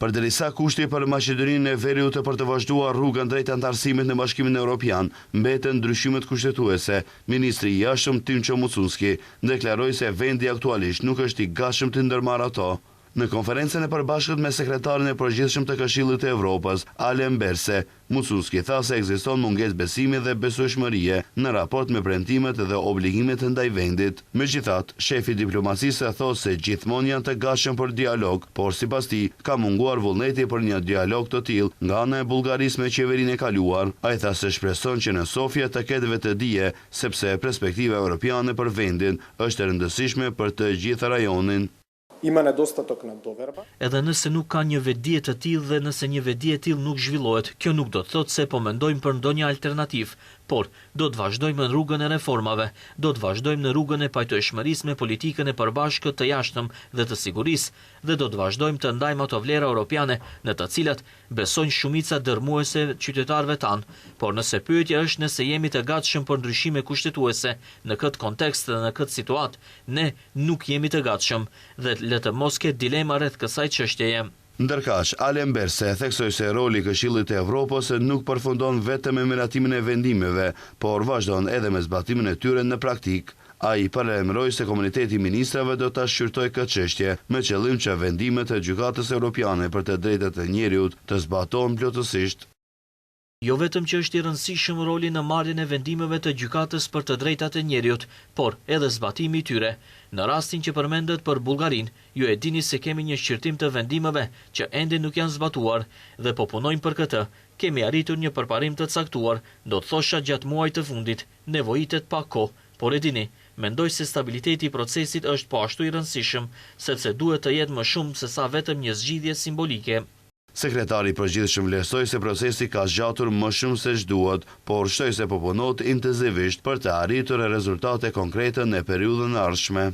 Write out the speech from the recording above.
Përderisa kushti për Maqedoninë e Veriut për të vazhduar rrugën drejt anëtarësimit në Bashkimin Evropian mbeten ndryshimet kushtetuese, ministri i jashtëm Timço Mucunski deklaroi se vendi aktualisht nuk është i gatshëm të ndërmarrë ato. Në konferencën e përbashkët me sekretarin e përgjithshëm të Këshillit të Evropës, Alen Berse, Mucunski tha se ekziston mungesë besimi dhe besueshmërie në raport me premtimet dhe obligimet ndaj vendit. Megjithatë, shefi i diplomacisë thosë se gjithmonë janë të gatshëm për dialog, por sipas tij ka munguar vullneti për një dialog të tillë nga ana e Bullgarisë me qeverinë e kaluar. Ai tha se shpreson që në Sofia të ketë vetë dije, sepse perspektiva europiane për vendin është e rëndësishme për të gjithë rajonin. Edhe nëse nuk ka një vetdije të tillë dhe nëse një vetdije e tillë nuk zhvillohet, kjo nuk do të thotë se po mendojmë për ndonjë alternativë, por do të vazhdojmë në rrugën e reformave, do të vazhdojmë në rrugën e pajtoeshmërisë me politikën e përbashkët të jashtëm dhe të sigurisë, dhe do të vazhdojmë të ndajmë ato vlera europiane në të cilat besojnë shumica dërmuese qytetarëve tanë, por nëse pyetja është nëse jemi të gatshëm për ndryshime kushtetuese në këtë kontekst dhe në këtë situatë, ne nuk jemi të gatshëm dhe le të mos ketë dilema rreth kësaj çështjeje. Ndërkaq, Alen Berse theksoi se roli i Këshillit të Evropës nuk përfundon vetëm me miratimin e vendimeve, por vazhdon edhe me zbatimin e tyre në praktik. Ai paralajmëroi se komuniteti i ministrave do ta shqyrtojë këtë çështje me qëllim që vendimet e Gjykatës Evropiane për të drejtat e njerëzit të zbatohen plotësisht. Jo vetëm që është i rëndësishëm roli në marrjen e vendimeve të Gjykatës për të drejtat e njerëzit, por edhe zbatimi i tyre. Në rastin që përmendet për Bullgarinë, ju e dini se kemi një shqyrtim të vendimeve që ende nuk janë zbatuar dhe po punojmë për këtë. Kemi arritur një përparim të caktuar, do të thosha gjatë muajit të fundit, nevojitet pak kohë, por e dini, mendoj se stabiliteti i procesit është po ashtu i rëndësishëm, sepse duhet të jetë më shumë se sa vetëm një zgjidhje simbolike. Sekretari i përgjithshëm vlerësoi se procesi ka zgjatur më shumë se ç'duhet, por shtoi se po punohet intensivisht për të arritur rezultate konkrete në periudhën e ardhshme.